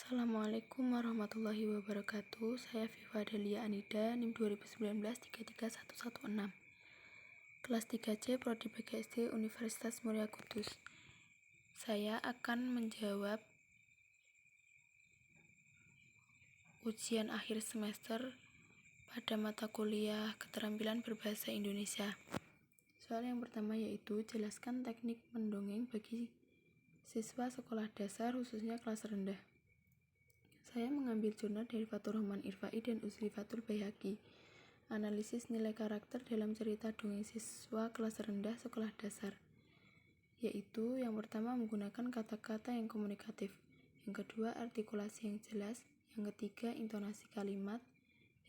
Assalamualaikum warahmatullahi wabarakatuh. Saya Viva Dalia Anida, NIM 2019 33116. Kelas 3C Prodi PGSD Universitas Muria Kudus. Saya akan menjawab ujian akhir semester pada mata kuliah Keterampilan Berbahasa Indonesia. Soal yang pertama yaitu jelaskan teknik mendongeng bagi siswa sekolah dasar khususnya kelas rendah. Saya mengambil jurnal dari Fatur Rahman Irfai dan Usri Fatul Baihaqi. Analisis nilai karakter dalam cerita dongeng siswa kelas rendah sekolah dasar, yaitu yang pertama menggunakan kata-kata yang komunikatif, yang kedua artikulasi yang jelas, yang ketiga intonasi kalimat,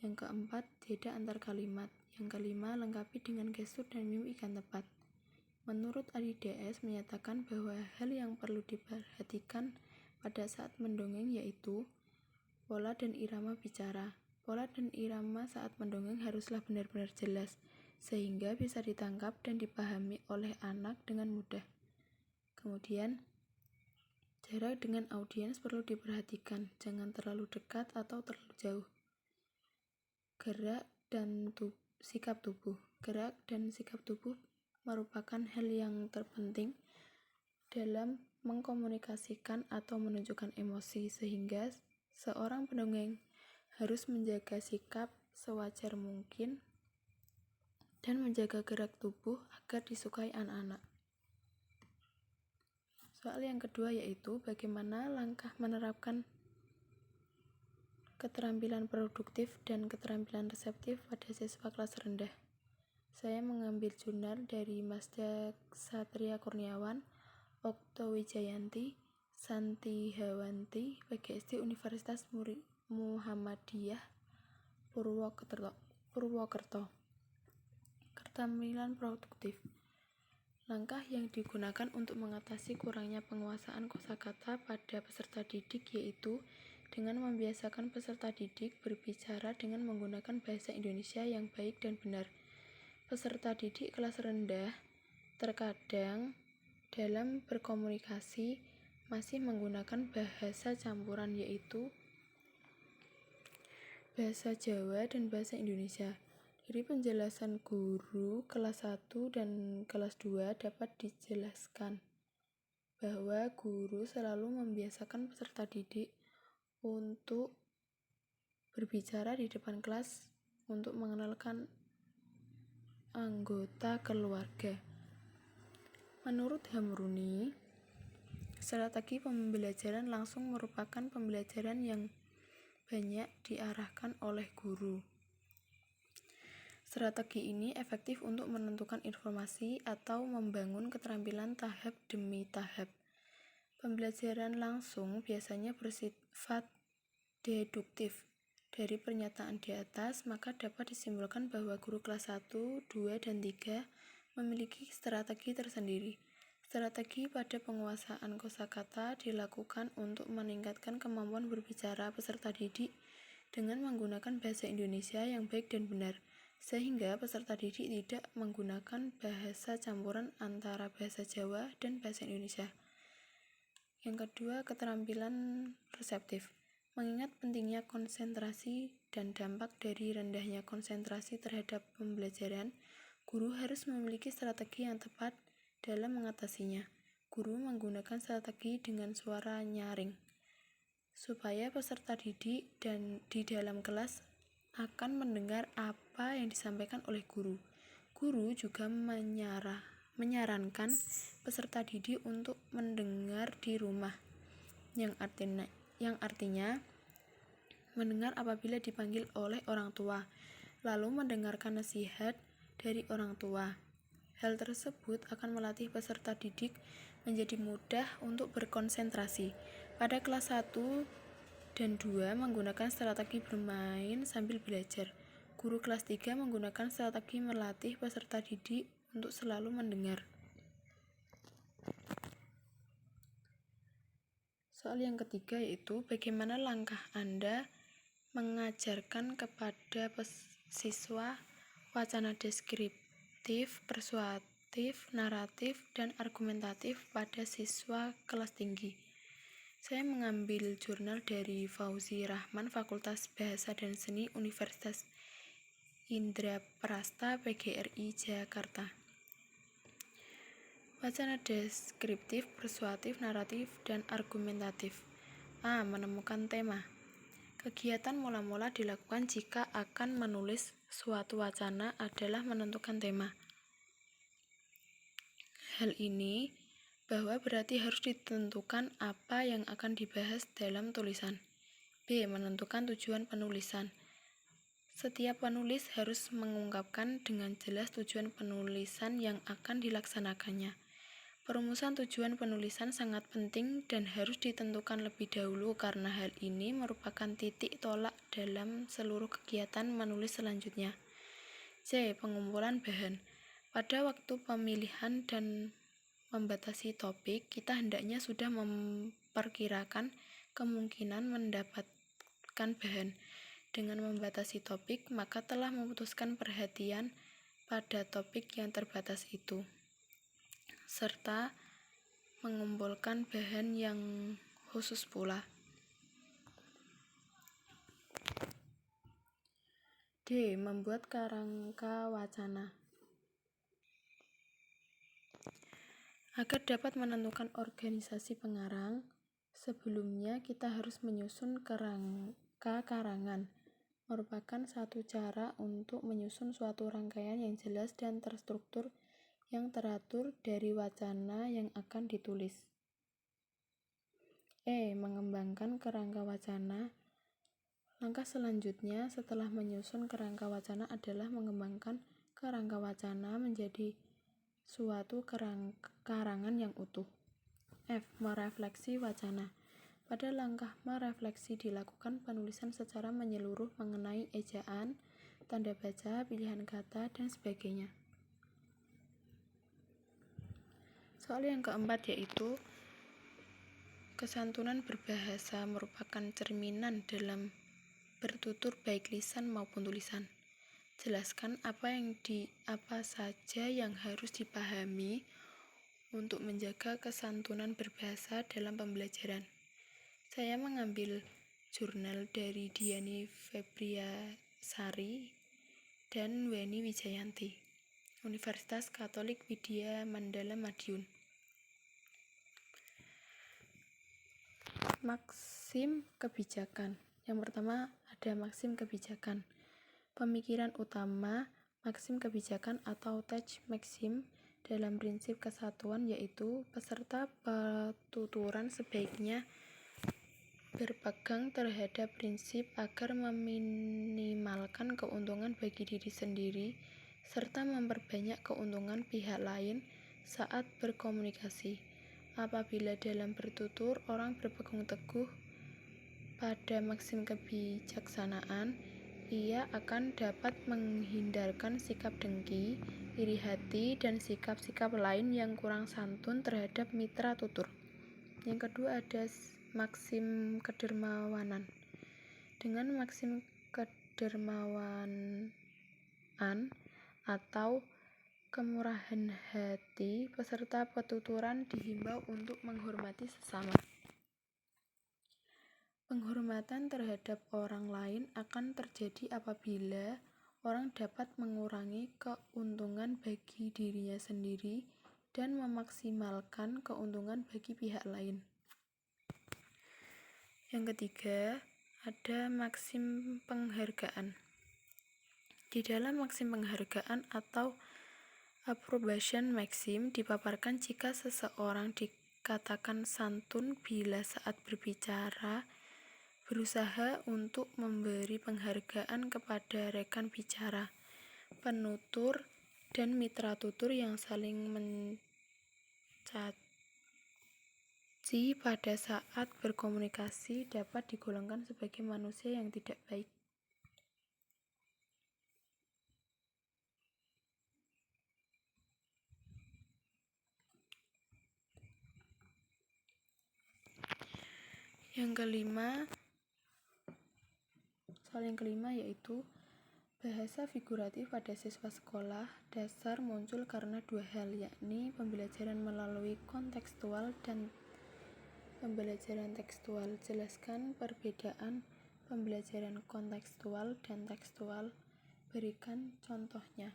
yang keempat jeda antar kalimat, yang kelima lengkapi dengan gestur dan mimik yang tepat. Menurut Adi DS menyatakan bahwa hal yang perlu diperhatikan pada saat mendongeng yaitu pola dan irama bicara. Pola dan irama saat mendongeng haruslah benar-benar jelas, sehingga bisa ditangkap dan dipahami oleh anak dengan mudah. Kemudian, jarak dengan audiens perlu diperhatikan, jangan terlalu dekat atau terlalu jauh. Gerak dan sikap tubuh. Gerak dan sikap tubuh merupakan hal yang terpenting dalam mengkomunikasikan atau menunjukkan emosi, sehingga seorang pendongeng harus menjaga sikap sewajar mungkin dan menjaga gerak tubuh agar disukai anak-anak. Soal yang kedua yaitu bagaimana langkah menerapkan keterampilan produktif dan keterampilan reseptif pada siswa kelas rendah. Saya mengambil jurnal dari Masda Satria Kurniawan, Okto Wijayanti, Santi Hawanti, PGSD Universitas Muhammadiyah Purwokerto. Keterampilan produktif. Langkah yang digunakan untuk mengatasi kurangnya penguasaan kosakata pada peserta didik yaitu dengan membiasakan peserta didik berbicara dengan menggunakan bahasa Indonesia yang baik dan benar. Peserta didik kelas rendah terkadang dalam berkomunikasi masih menggunakan bahasa campuran yaitu bahasa Jawa dan bahasa Indonesia. Dari penjelasan guru kelas 1 dan kelas 2 dapat dijelaskan bahwa guru selalu membiasakan peserta didik untuk berbicara di depan kelas untuk mengenalkan anggota keluarga. Menurut Hamruni, strategi pembelajaran langsung merupakan pembelajaran yang banyak diarahkan oleh guru. Strategi ini efektif untuk menentukan informasi atau membangun keterampilan tahap demi tahap. Pembelajaran langsung biasanya bersifat deduktif. Dari pernyataan di atas, maka dapat disimpulkan bahwa guru kelas 1, 2, dan 3 memiliki strategi tersendiri. Strategi pada penguasaan kosakata dilakukan untuk meningkatkan kemampuan berbicara peserta didik dengan menggunakan bahasa Indonesia yang baik dan benar, sehingga peserta didik tidak menggunakan bahasa campuran antara bahasa Jawa dan bahasa Indonesia. Yang kedua, keterampilan reseptif. Mengingat pentingnya konsentrasi dan dampak dari rendahnya konsentrasi terhadap pembelajaran, guru harus memiliki strategi yang tepat dalam mengatasinya. Guru menggunakan strategi dengan suara nyaring, supaya peserta didik dan di dalam kelas akan mendengar apa yang disampaikan oleh guru. Guru juga menyarankan peserta didik untuk mendengar di rumah, yang artinya mendengar apabila dipanggil oleh orang tua, lalu mendengarkan nasihat dari orang tua. Hal tersebut akan melatih peserta didik menjadi mudah untuk berkonsentrasi. Pada kelas 1 dan 2 menggunakan strategi bermain sambil belajar. Guru kelas 3 menggunakan strategi melatih peserta didik untuk selalu mendengar. Soal yang ketiga yaitu bagaimana langkah Anda mengajarkan kepada siswa wacana deskriptif, persuasif, naratif, dan argumentatif pada siswa kelas tinggi. Saya mengambil jurnal dari Fauzi Rahman, Fakultas Bahasa dan Seni, Universitas Indraprasta, PGRI, Jakarta. Wacana deskriptif, persuasif, naratif, dan argumentatif. A. Menemukan tema. Kegiatan mula-mula dilakukan jika akan menulis suatu wacana adalah menentukan tema. Hal ini bahwa berarti harus ditentukan apa yang akan dibahas dalam tulisan. B. Menentukan tujuan penulisan. Setiap penulis harus mengungkapkan dengan jelas tujuan penulisan yang akan dilaksanakannya. Perumusan tujuan penulisan sangat penting dan harus ditentukan lebih dahulu karena hal ini merupakan titik tolak dalam seluruh kegiatan menulis selanjutnya. C. Pengumpulan bahan. Pada waktu pemilihan dan membatasi topik, kita hendaknya sudah memperkirakan kemungkinan mendapatkan bahan. Dengan membatasi topik, maka telah memutuskan perhatian pada topik yang terbatas itu, serta mengumpulkan bahan yang khusus pula. D. Membuat kerangka wacana. Agar dapat menentukan organisasi pengarang, sebelumnya kita harus menyusun kerangka karangan. Merupakan satu cara untuk menyusun suatu rangkaian yang jelas dan terstruktur yang teratur dari wacana yang akan ditulis. E. Mengembangkan kerangka wacana. Langkah selanjutnya setelah menyusun kerangka wacana adalah mengembangkan kerangka wacana menjadi suatu karangan yang utuh. F. Merefleksi wacana. Pada langkah merefleksi dilakukan penulisan secara menyeluruh mengenai ejaan, tanda baca, pilihan kata, dan sebagainya. Soal yang keempat yaitu kesantunan berbahasa merupakan cerminan dalam bertutur baik lisan maupun tulisan. Jelaskan apa saja yang harus dipahami untuk menjaga kesantunan berbahasa dalam pembelajaran. Saya mengambil jurnal dari Diani Febriasari dan Weni Wijayanti, Universitas Katolik Widya Mandala Madiun. Maksim kebijakan. Yang pertama ada maksim kebijakan. Pemikiran utama maksim kebijakan atau text maxim dalam prinsip kesatuan yaitu peserta petuturan sebaiknya berpegang terhadap prinsip agar meminimalkan keuntungan bagi diri sendiri serta memperbanyak keuntungan pihak lain saat berkomunikasi. Apabila dalam bertutur orang berpegang teguh pada maksim kebijaksanaan, ia akan dapat menghindarkan sikap dengki, iri hati, dan sikap-sikap lain yang kurang santun terhadap mitra tutur. Yang kedua ada maksim kedermawanan. Dengan maksim kedermawanan atau kemurahan hati, peserta petuturan dihimbau untuk menghormati sesama. Penghormatan terhadap orang lain akan terjadi apabila orang dapat mengurangi keuntungan bagi dirinya sendiri dan memaksimalkan keuntungan bagi pihak lain. Yang ketiga, ada maksim penghargaan. Di dalam maksim penghargaan atau approbation maxim dipaparkan jika seseorang dikatakan santun bila saat berbicara berusaha untuk memberi penghargaan kepada rekan bicara, penutur, dan mitra tutur yang saling mencaci pada saat berkomunikasi dapat digolongkan sebagai manusia yang tidak baik. Soal yang kelima yaitu bahasa figuratif pada siswa sekolah dasar muncul karena dua hal, yakni pembelajaran melalui kontekstual dan Pembelajaran tekstual. Jelaskan perbedaan pembelajaran kontekstual dan tekstual. Berikan contohnya.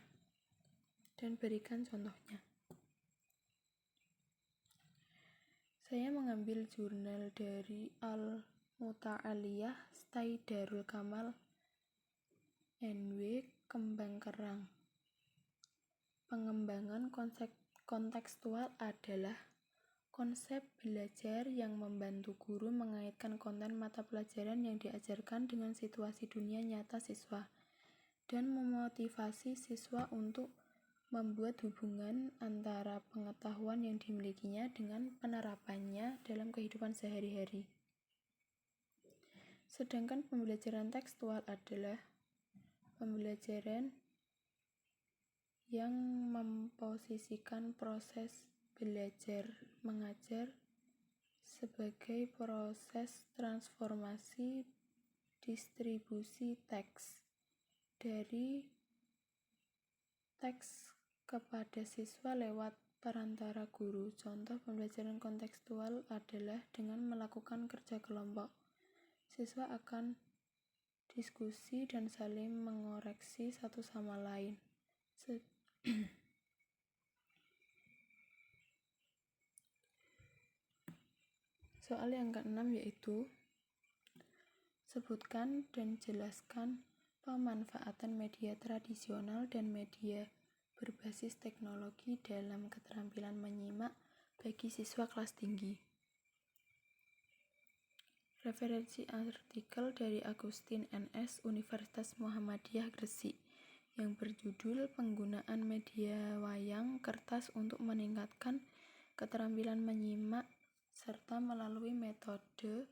Saya mengambil jurnal dari Al-Muta'aliyah Stay Darul Kamal NW Kembang Kerang. Pengembangan konsep kontekstual adalah konsep belajar yang membantu guru mengaitkan konten mata pelajaran yang diajarkan dengan situasi dunia nyata siswa dan memotivasi siswa untuk membuat hubungan antara pengetahuan yang dimilikinya dengan penerapannya dalam kehidupan sehari-hari. Sedangkan pembelajaran tekstual adalah pembelajaran yang memposisikan proses belajar mengajar sebagai proses transformasi distribusi teks dari teks kepada siswa lewat perantara guru. Contoh pembelajaran kontekstual adalah dengan melakukan kerja kelompok. Siswa akan diskusi dan saling mengoreksi satu sama lain. Soal yang ke-6 yaitu sebutkan dan jelaskan pemanfaatan media tradisional dan media berbasis teknologi dalam keterampilan menyimak bagi siswa kelas tinggi. Referensi artikel dari Agustin NS Universitas Muhammadiyah Gresik yang berjudul Penggunaan Media Wayang Kertas untuk Meningkatkan Keterampilan Menyimak serta melalui metode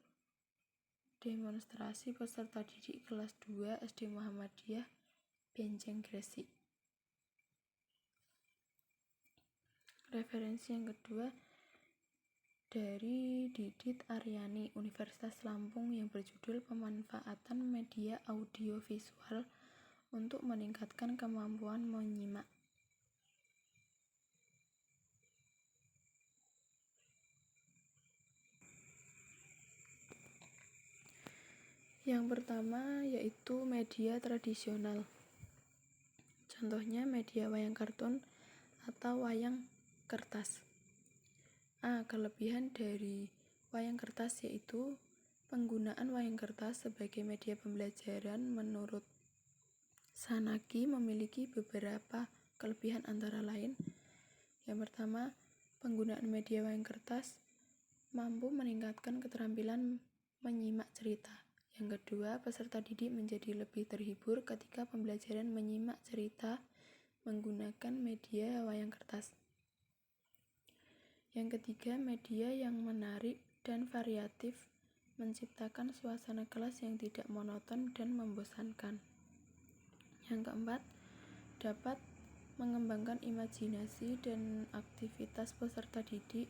demonstrasi peserta didik kelas 2 SD Muhammadiyah Benjeng Gresik. Referensi yang kedua dari Didit Aryani Universitas Lampung yang berjudul Pemanfaatan Media Audiovisual untuk Meningkatkan Kemampuan Menyimak. Yang pertama yaitu media tradisional. Contohnya media wayang kartun atau wayang kertas. Kelebihan dari wayang kertas yaitu penggunaan wayang kertas sebagai media pembelajaran menurut Sanaki memiliki beberapa kelebihan antara lain. Yang pertama, penggunaan media wayang kertas mampu meningkatkan keterampilan menyimak cerita. Yang kedua, peserta didik menjadi lebih terhibur ketika pembelajaran menyimak cerita menggunakan media wayang kertas. Yang ketiga, media yang menarik dan variatif menciptakan suasana kelas yang tidak monoton dan membosankan. Yang keempat, dapat mengembangkan imajinasi dan aktivitas peserta didik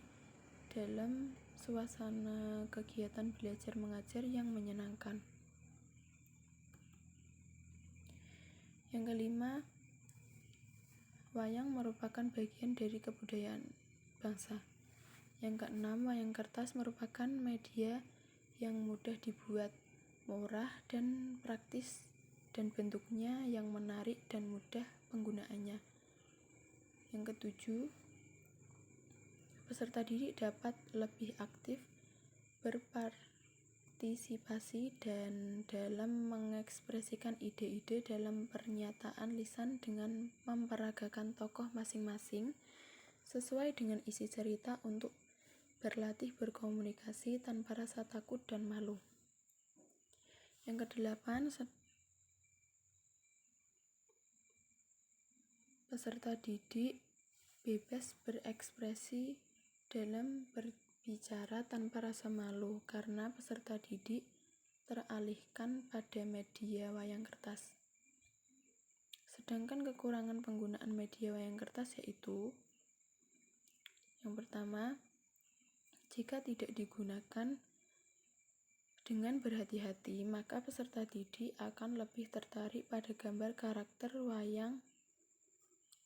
dalam suasana kegiatan belajar mengajar yang menyenangkan. Yang kelima, wayang merupakan bagian dari kebudayaan bangsa. Yang keenam, wayang kertas merupakan media yang mudah dibuat, murah dan praktis, dan bentuknya yang menarik dan mudah penggunaannya. Yang ketujuh, peserta didik dapat lebih aktif berpartisipasi dan dalam mengekspresikan ide-ide dalam pernyataan lisan dengan memperagakan tokoh masing-masing sesuai dengan isi cerita untuk berlatih berkomunikasi tanpa rasa takut dan malu. Yang kedelapan, peserta didik bebas berekspresi dalam berbicara tanpa rasa malu karena peserta didik teralihkan pada media wayang kertas. Sedangkan kekurangan penggunaan media wayang kertas yaitu yang pertama, jika tidak digunakan dengan berhati-hati, maka peserta didik akan lebih tertarik pada gambar karakter wayang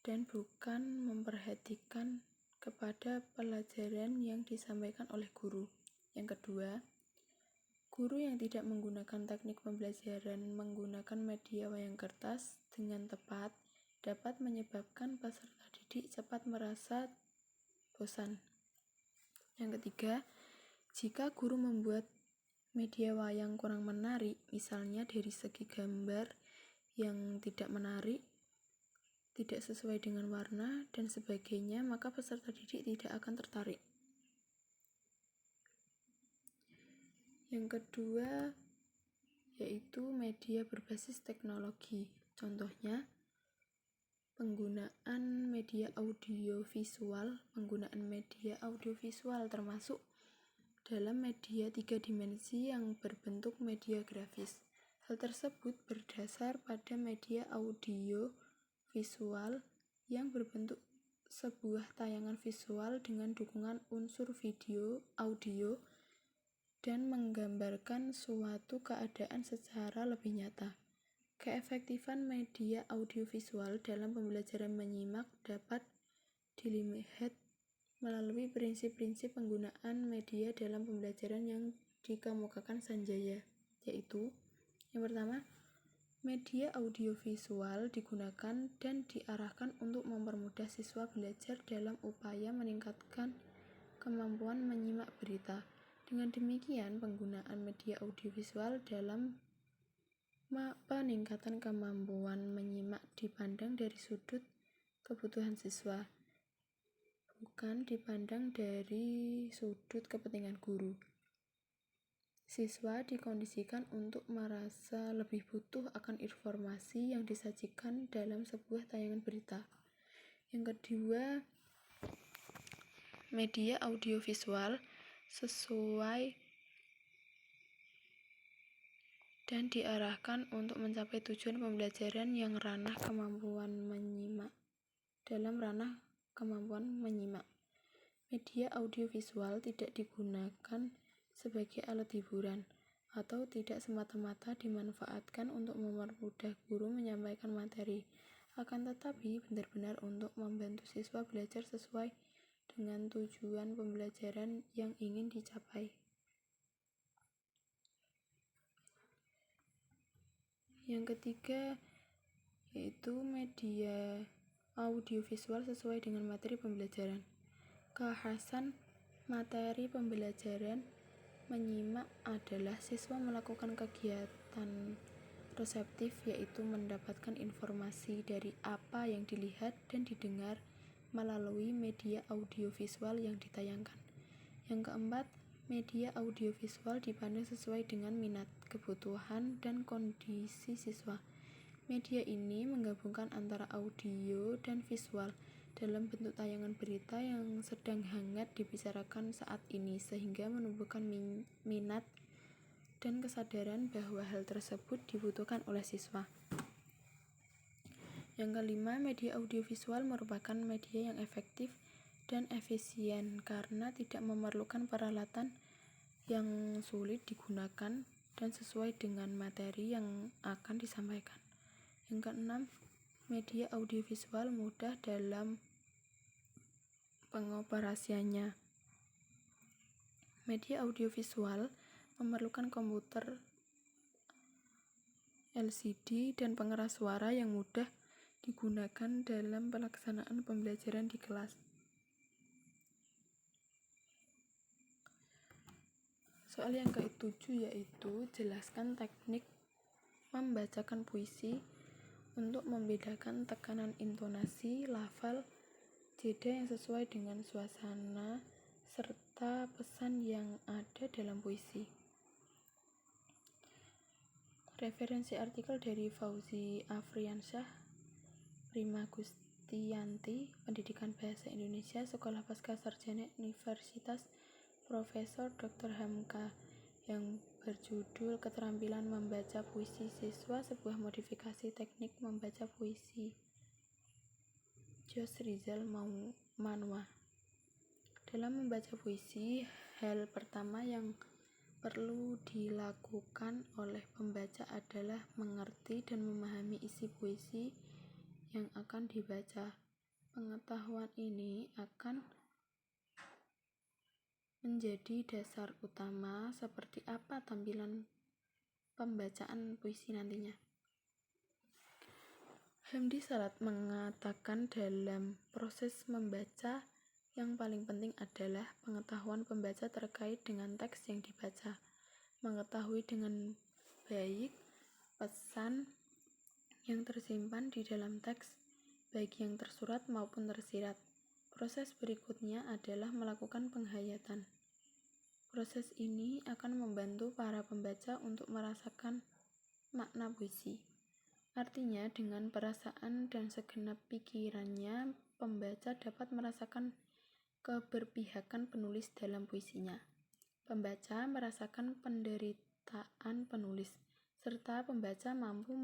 dan bukan memperhatikan kepada pelajaran yang disampaikan oleh guru. Yang kedua, guru yang tidak menggunakan teknik pembelajaran menggunakan media wayang kertas dengan tepat dapat menyebabkan peserta didik cepat merasa bosan. Yang ketiga, jika guru membuat media wayang kurang menarik, misalnya dari segi gambar yang tidak menarik, tidak sesuai dengan warna, dan sebagainya, maka peserta didik tidak akan tertarik. Yang kedua, yaitu media berbasis teknologi. Contohnya, penggunaan media audiovisual. Penggunaan media audiovisual termasuk dalam media 3 dimensi yang berbentuk media grafis. Hal tersebut berdasar pada media audio visual yang berbentuk sebuah tayangan visual dengan dukungan unsur video, audio, dan menggambarkan suatu keadaan secara lebih nyata. Keefektifan media audiovisual dalam pembelajaran menyimak dapat dilihat melalui prinsip-prinsip penggunaan media dalam pembelajaran yang dikemukakan Sanjaya, yaitu yang pertama, media audiovisual digunakan dan diarahkan untuk mempermudah siswa belajar dalam upaya meningkatkan kemampuan menyimak berita. Dengan demikian, penggunaan media audiovisual dalam peningkatan kemampuan menyimak dipandang dari sudut kebutuhan siswa, bukan dipandang dari sudut kepentingan guru. Siswa dikondisikan untuk merasa lebih butuh akan informasi yang disajikan dalam sebuah tayangan berita. Yang kedua, media audiovisual sesuai dan diarahkan untuk mencapai tujuan pembelajaran yang ranah kemampuan menyimak. Dalam ranah kemampuan menyimak, media audiovisual tidak digunakan sebagai alat hiburan atau tidak semata-mata dimanfaatkan untuk mempermudah guru menyampaikan materi, akan tetapi benar-benar untuk membantu siswa belajar sesuai dengan tujuan pembelajaran yang ingin dicapai. Yang ketiga, yaitu media audiovisual sesuai dengan materi pembelajaran. Kekhasan materi pembelajaran menyimak adalah siswa melakukan kegiatan reseptif, yaitu mendapatkan informasi dari apa yang dilihat dan didengar melalui media audiovisual yang ditayangkan. Yang keempat, media audiovisual dipandang sesuai dengan minat, kebutuhan, dan kondisi siswa. Media ini menggabungkan antara audio dan visual dalam bentuk tayangan berita yang sedang hangat dibicarakan saat ini, sehingga menumbuhkan minat dan kesadaran bahwa hal tersebut dibutuhkan oleh siswa. Yang kelima, media audiovisual merupakan media yang efektif dan efisien karena tidak memerlukan peralatan yang sulit digunakan dan sesuai dengan materi yang akan disampaikan. Yang keenam, media audiovisual mudah dalam pengoperasiannya. Media audiovisual memerlukan komputer LCD dan pengeras suara yang mudah digunakan dalam pelaksanaan pembelajaran di kelas. Soal yang ke-7 yaitu jelaskan teknik membacakan puisi untuk membedakan tekanan intonasi, lafal, jeda yang sesuai dengan suasana serta pesan yang ada dalam puisi. Referensi artikel dari Fauzi Afriansyah, Prima Gustiyanti, Pendidikan Bahasa Indonesia, Sekolah Pascasarjana Universitas Profesor Dr. Hamka, yang berjudul Keterampilan Membaca Puisi Siswa, sebuah modifikasi teknik membaca puisi. Jos Rizal Manwa. Dalam membaca puisi, hal pertama yang perlu dilakukan oleh pembaca adalah mengerti dan memahami isi puisi yang akan dibaca. Pengetahuan ini akan menjadi dasar utama seperti apa tampilan pembacaan puisi nantinya. Hamdi Salat mengatakan dalam proses membaca yang paling penting adalah pengetahuan pembaca terkait dengan teks yang dibaca, mengetahui dengan baik pesan yang tersimpan di dalam teks, baik yang tersurat maupun tersirat. Proses berikutnya adalah melakukan penghayatan. Proses ini akan membantu para pembaca untuk merasakan makna puisi. Artinya, dengan perasaan dan segenap pikirannya, pembaca dapat merasakan keberpihakan penulis dalam puisinya. Pembaca merasakan penderitaan penulis, serta pembaca mampu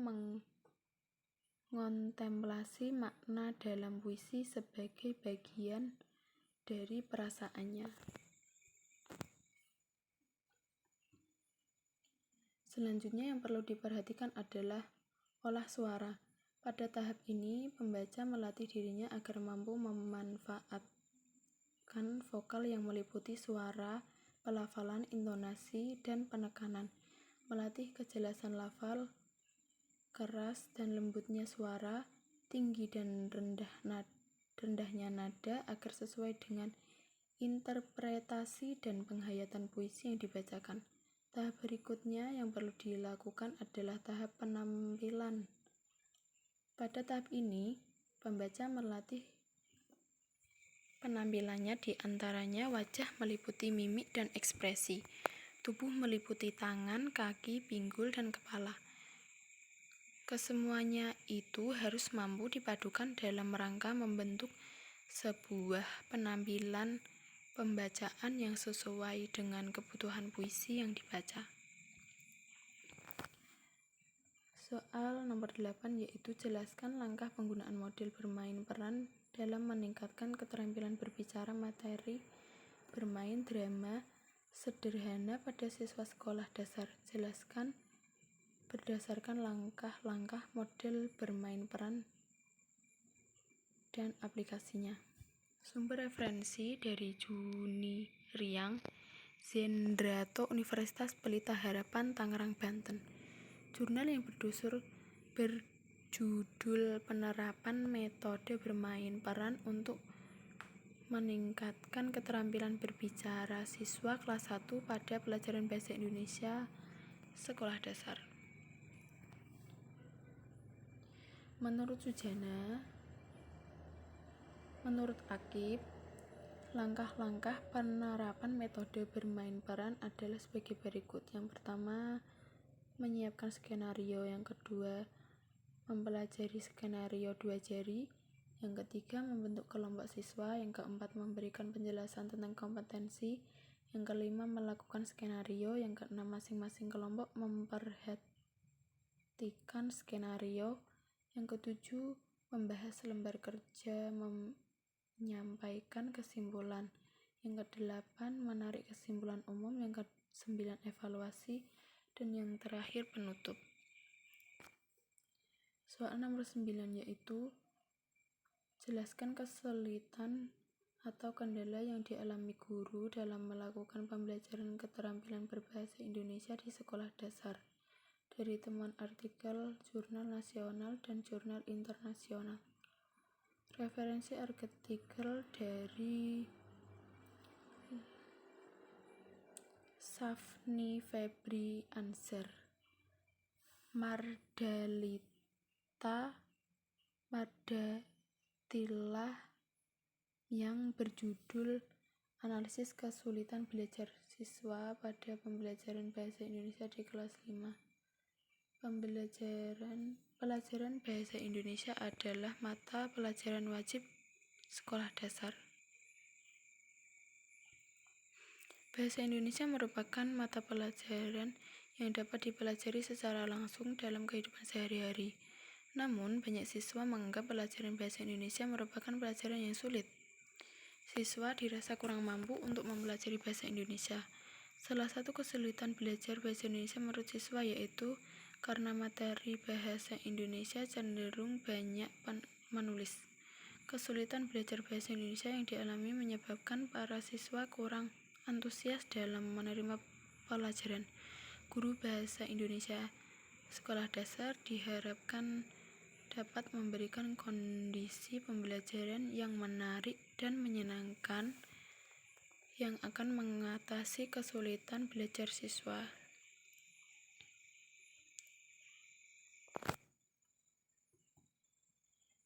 mengontemplasi makna dalam puisi sebagai bagian dari perasaannya. Selanjutnya yang perlu diperhatikan adalah olah suara. Pada tahap ini, pembaca melatih dirinya agar mampu memanfaatkan vokal yang meliputi suara, pelafalan, intonasi, dan penekanan. Melatih kejelasan lafal, keras dan lembutnya suara, tinggi dan rendahnya nada agar sesuai dengan interpretasi dan penghayatan puisi yang dibacakan. Tahap berikutnya yang perlu dilakukan adalah tahap penampilan. Pada tahap ini, pembaca melatih penampilannya, di antaranya wajah meliputi mimik dan ekspresi, tubuh meliputi tangan, kaki, pinggul, dan kepala. Kesemuanya itu harus mampu dipadukan dalam rangka membentuk sebuah penampilan pembacaan yang sesuai dengan kebutuhan puisi yang dibaca. Soal nomor 8 yaitu jelaskan langkah penggunaan model bermain peran dalam meningkatkan keterampilan berbicara. Materi bermain drama sederhana pada siswa sekolah dasar. Jelaskan berdasarkan langkah-langkah model bermain peran dan aplikasinya. Sumber referensi dari Juni Riang, Zendrato, Universitas Pelita Harapan, Tangerang, Banten. Jurnal yang berjudul Penerapan Metode Bermain Peran untuk Meningkatkan Keterampilan Berbicara Siswa Kelas 1 pada Pelajaran Bahasa Indonesia Sekolah Dasar. Menurut Sujana, menurut Akib, langkah-langkah penerapan metode bermain peran adalah sebagai berikut. Yang pertama, menyiapkan skenario. Yang kedua, mempelajari skenario 2 jari. Yang ketiga, membentuk kelompok siswa. Yang keempat, memberikan penjelasan tentang kompetensi. Yang kelima, melakukan skenario. Yang keenam, masing-masing kelompok memperhatikan skenario. Yang ketujuh, membahas lembar kerja, menyampaikan kesimpulan. Yang kedelapan, menarik kesimpulan umum. Yang kesembilan, evaluasi. Dan yang terakhir, penutup. Soal nomor 9 yaitu jelaskan kesulitan atau kendala yang dialami guru dalam melakukan pembelajaran keterampilan berbahasa Indonesia di sekolah dasar, dari temuan artikel jurnal nasional dan jurnal internasional. Referensi artikel dari Safni Febri Ansar, Mardatilah yang berjudul Analisis Kesulitan Belajar Siswa pada Pembelajaran Bahasa Indonesia di Kelas 5. Pelajaran Bahasa Indonesia adalah mata pelajaran wajib sekolah dasar. Bahasa Indonesia merupakan mata pelajaran yang dapat dipelajari secara langsung dalam kehidupan sehari-hari. Namun, banyak siswa menganggap pelajaran bahasa Indonesia merupakan pelajaran yang sulit. Siswa dirasa kurang mampu untuk mempelajari bahasa Indonesia. Salah satu kesulitan belajar bahasa Indonesia menurut siswa yaitu karena materi bahasa Indonesia cenderung banyak menulis. Kesulitan belajar bahasa Indonesia yang dialami menyebabkan para siswa kurang antusias dalam menerima pelajaran. Guru bahasa Indonesia sekolah dasar diharapkan dapat memberikan kondisi pembelajaran yang menarik dan menyenangkan yang akan mengatasi kesulitan belajar siswa.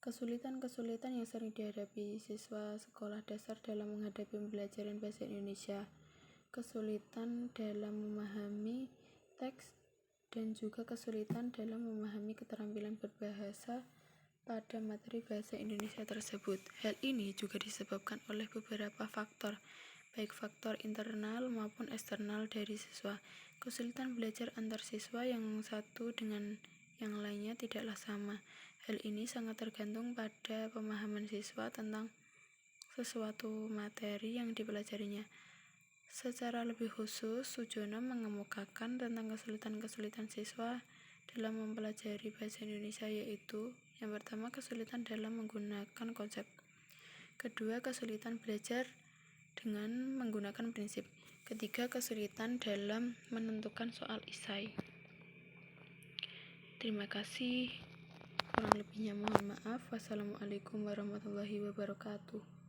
Kesulitan-kesulitan yang sering dihadapi siswa sekolah dasar dalam menghadapi pembelajaran bahasa Indonesia. Kesulitan dalam memahami teks dan juga kesulitan dalam memahami keterampilan berbahasa pada materi bahasa Indonesia tersebut. Hal ini juga disebabkan oleh beberapa faktor, baik faktor internal maupun eksternal dari siswa. Kesulitan belajar antar siswa yang satu dengan yang lainnya tidaklah sama. Hal ini sangat tergantung pada pemahaman siswa tentang sesuatu materi yang dipelajarinya. Secara lebih khusus, Sujono mengemukakan tentang kesulitan-kesulitan siswa dalam mempelajari bahasa Indonesia, yaitu yang pertama, kesulitan dalam menggunakan konsep. Kedua, kesulitan belajar dengan menggunakan prinsip. Ketiga, kesulitan dalam menentukan soal esai. Terima kasih. Kurang lebihnya mohon maaf. Wassalamualaikum warahmatullahi wabarakatuh.